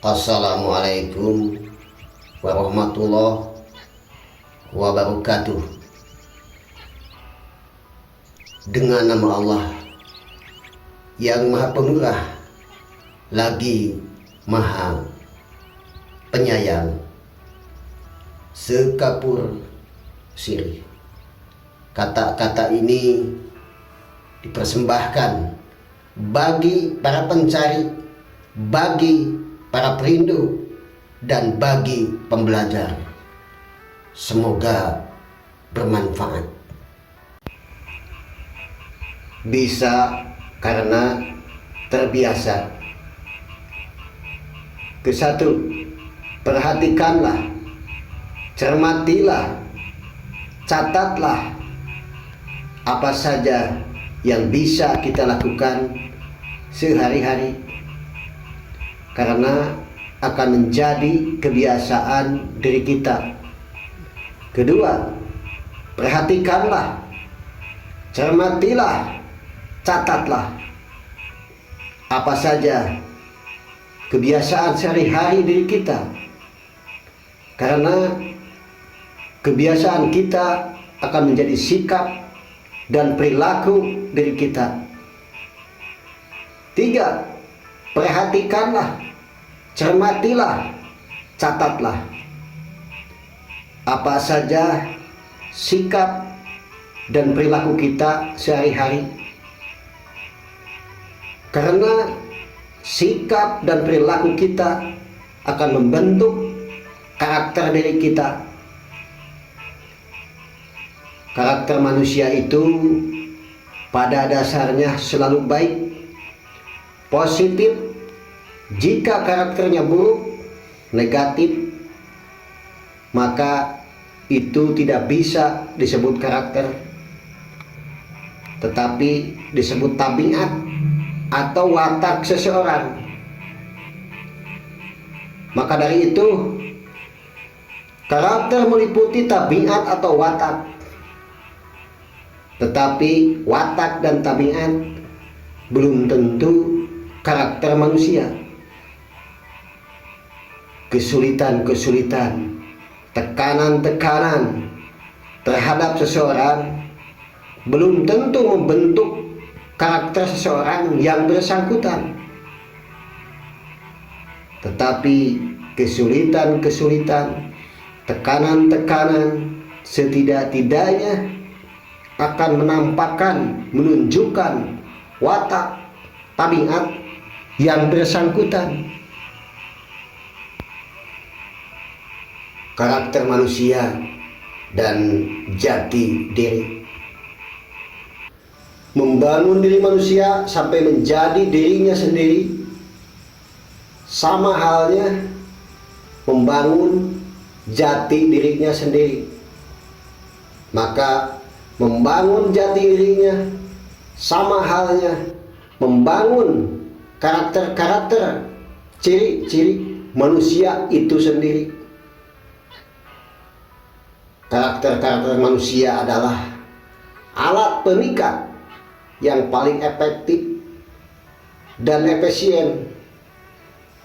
Assalamualaikum warahmatullahi wabarakatuh. Dengan nama Allah yang Maha Pemurah lagi Maha Penyayang, sekapur sirih. Kata-kata ini dipersembahkan bagi para pencari, bagi para perindu, dan bagi pembelajar. Semoga bermanfaat. Bisa karena terbiasa. Kesatu, perhatikanlah, cermatilah, catatlah apa saja yang bisa kita lakukan sehari-hari, karena akan menjadi kebiasaan diri kita. Kedua, perhatikanlah, cermatilah, catatlah apa saja kebiasaan sehari-hari diri kita, karena kebiasaan kita akan menjadi sikap dan perilaku diri kita. Tiga, perhatikanlah, cermatilah, catatlah apa saja sikap dan perilaku kita sehari-hari, karena sikap dan perilaku kita akan membentuk karakter diri kita. Karakter manusia itu pada dasarnya selalu baik, positif. Jika karakternya buruk, negatif, maka itu tidak bisa disebut karakter, tetapi disebut tabiat atau watak seseorang. Maka dari itu, karakter meliputi tabiat atau watak, tetapi watak dan tabiat belum tentu karakter manusia. Kesulitan-kesulitan, tekanan-tekanan terhadap seseorang belum tentu membentuk karakter seseorang yang bersangkutan. Tetapi kesulitan-kesulitan, tekanan-tekanan setidak-tidaknya akan menampakkan, menunjukkan watak, tabiat yang bersangkutan. Karakter manusia dan jati diri. Membangun diri manusia sampai menjadi dirinya sendiri sama halnya membangun jati dirinya sendiri. Maka membangun jati dirinya sama halnya membangun karakter-karakter, ciri-ciri manusia itu sendiri. Karakter-karakter manusia adalah alat pemikat yang paling efektif dan efisien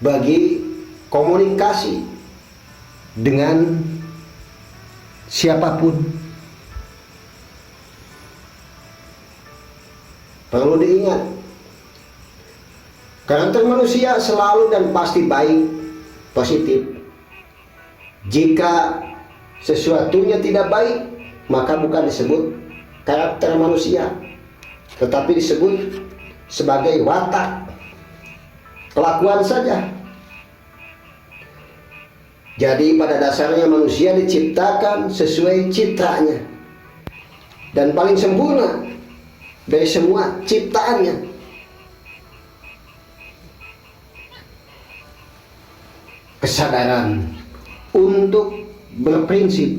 bagi komunikasi dengan siapapun. Perlu diingat, karakter manusia selalu dan pasti baik, positif. Jika sesuatunya tidak baik, maka bukan disebut karakter manusia, tetapi disebut sebagai watak, kelakuan saja. Jadi pada dasarnya manusia diciptakan sesuai citranya, dan paling sempurna dari semua ciptaannya. Kesadaran untuk berprinsip.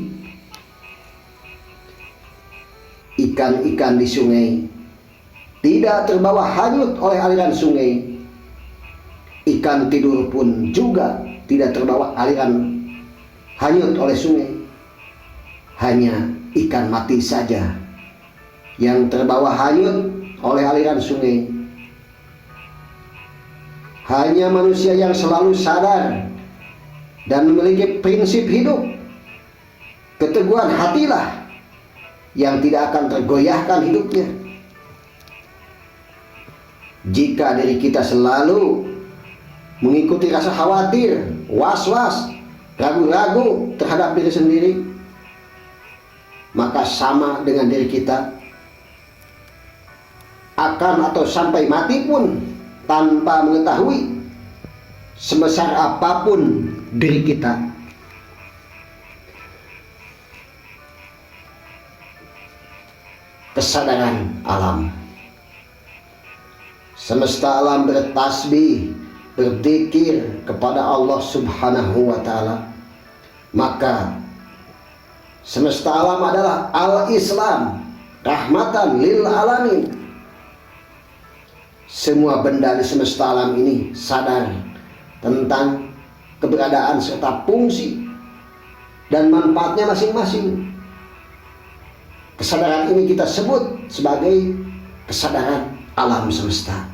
Ikan-ikan di sungai tidak terbawa hanyut oleh aliran sungai. Ikan tidur pun juga tidak terbawa aliran hanyut oleh sungai. Hanya ikan mati saja yang terbawa hanyut oleh aliran sungai. Hanya manusia yang selalu sadar dan memiliki prinsip hidup, keteguhan hatilah yang tidak akan tergoyahkan hidupnya. Jika diri kita selalu mengikuti rasa khawatir, was-was, ragu-ragu terhadap diri sendiri, maka sama dengan diri kita akan atau sampai mati pun tanpa mengetahui sebesar apapun diri kita. Kesadaran alam. Semesta alam bertasbih, berzikir kepada Allah Subhanahu wa ta'ala. Maka semesta alam adalah al-Islam, rahmatan lil alamin. Semua benda di semesta alam ini sadar tentang keberadaan serta fungsi dan manfaatnya masing-masing. Kesadaran ini kita sebut sebagai kesadaran alam semesta.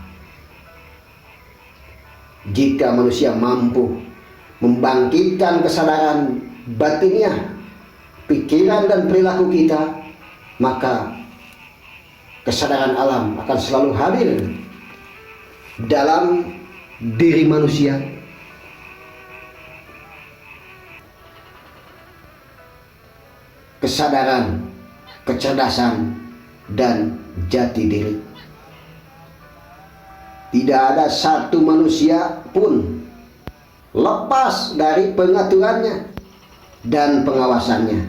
Jika manusia mampu membangkitkan kesadaran batiniah, pikiran dan perilaku kita, maka kesadaran alam akan selalu hadir dalam diri manusia. Kesadaran, kecerdasan, dan jati diri. Tidak ada satu manusia pun lepas dari pengaturannya dan pengawasannya.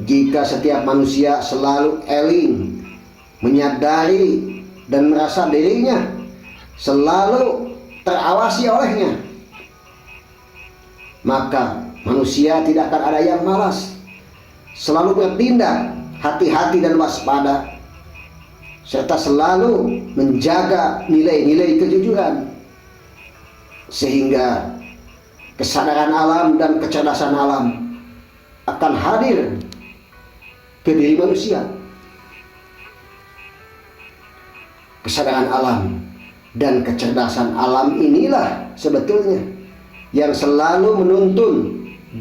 Jika setiap manusia selalu eling, menyadari dan merasa dirinya selalu terawasi olehnya, maka manusia tidak akan ada yang malas, selalu bertindak hati-hati dan waspada, serta selalu menjaga nilai-nilai kejujuran, sehingga kesadaran alam dan kecerdasan alam akan hadir ke diri manusia. Kesadaran alam dan kecerdasan alam inilah sebetulnya yang selalu menuntun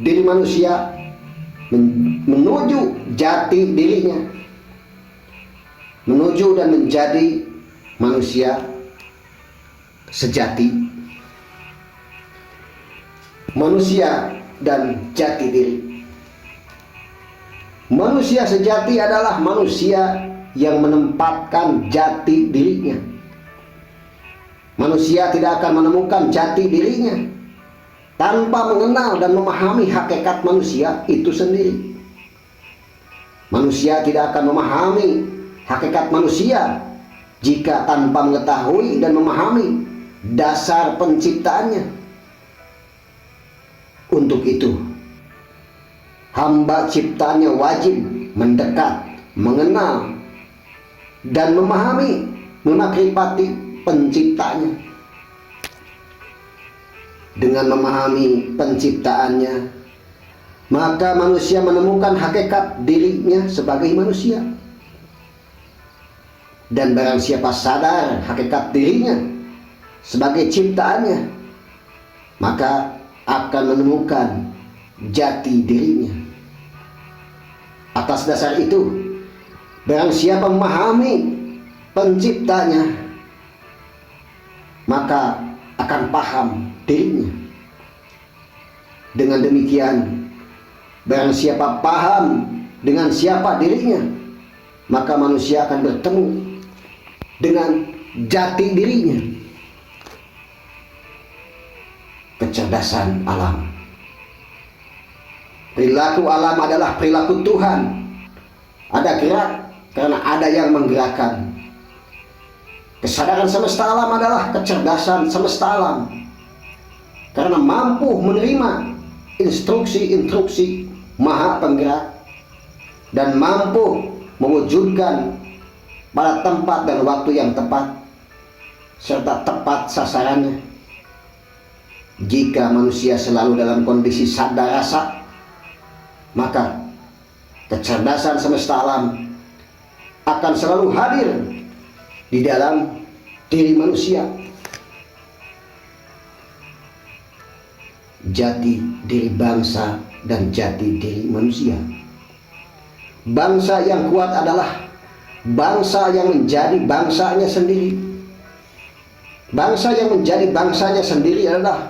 diri manusia menuju jati dirinya, menuju dan menjadi manusia sejati. Manusia dan jati diri. Manusia sejati adalah manusia yang menempatkan jati dirinya. Manusia tidak akan menemukan jati dirinya tanpa mengenal dan memahami hakikat manusia itu sendiri. Manusia tidak akan memahami hakikat manusia jika tanpa mengetahui dan memahami dasar penciptaannya. Untuk itu, hamba ciptaannya wajib mendekat, mengenal, dan memahami, memakrifati penciptanya. Dengan memahami penciptaannya, maka manusia menemukan hakikat dirinya sebagai manusia. Dan barang siapa sadar hakikat dirinya sebagai ciptaannya, maka akan menemukan jati dirinya. Atas dasar itu, barang siapa memahami penciptanya, maka akan paham dirinya. Dengan demikian, barang siapa paham dengan siapa dirinya, maka manusia akan bertemu dengan jati dirinya. Kecerdasan alam. Perilaku alam adalah perilaku Tuhan. Ada gerak karena ada yang menggerakkan. Kesadaran semesta alam adalah kecerdasan semesta alam, karena mampu menerima instruksi-instruksi Maha Penggerak dan mampu mewujudkan pada tempat dan waktu yang tepat serta tepat sasarannya. Jika manusia selalu dalam kondisi sadar rasa, maka kecerdasan semesta alam akan selalu hadir di dalam diri manusia. jati diri bangsa dan jati diri manusia. Bangsa yang kuat adalah bangsa yang menjadi bangsanya sendiri. Bangsa yang menjadi bangsanya sendiri adalah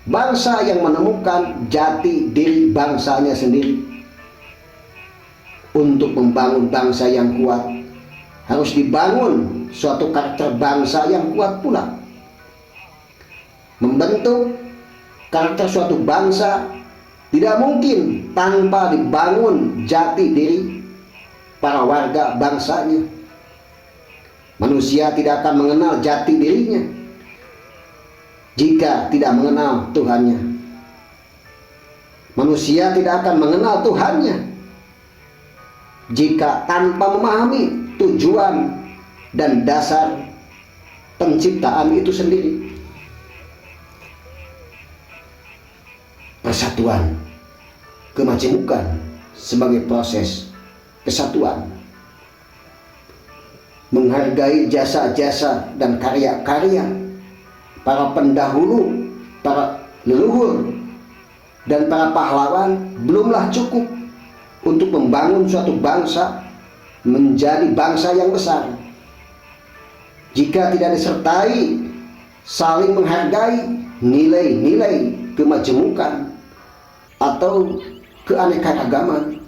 bangsa yang menemukan jati diri bangsanya sendiri. Untuk membangun bangsa yang kuat, harus dibangun suatu karakter bangsa yang kuat pula. Membentuk karakter suatu bangsa tidak mungkin tanpa dibangun jati diri para warga bangsanya. Manusia tidak akan mengenal jati dirinya jika tidak mengenal Tuhannya. Manusia tidak akan mengenal Tuhannya jika tanpa memahami tujuan dan dasar penciptaan itu sendiri. Persatuan, kemajemukan sebagai proses kesatuan. Menghargai jasa-jasa dan karya-karya para pendahulu, para leluhur, dan para pahlawan belumlah cukup untuk membangun suatu bangsa menjadi bangsa yang besar. Jika tidak disertai saling menghargai nilai-nilai kemajemukan atau keanekaragaman,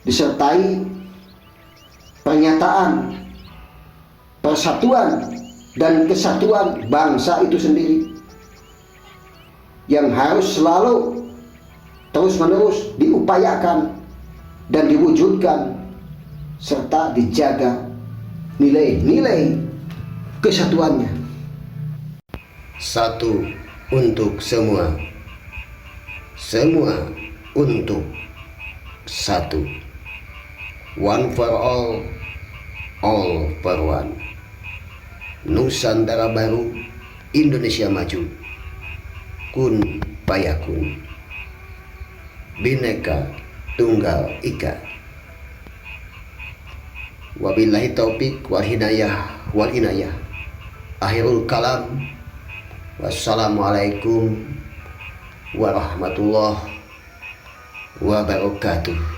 disertai pernyataan persatuan dan kesatuan bangsa itu sendiri yang harus selalu terus-menerus diupayakan dan diwujudkan serta dijaga nilai-nilai kesatuannya. Satu untuk semua, semua untuk satu. One for all for one. Nusantara baru, Indonesia maju. Kun payakun. Bhinneka Tunggal Ika. Wabillahi taufik wal hidayah wal inayah. Akhirul kalam. Wassalamualaikum warahmatullahi wabarakatuh.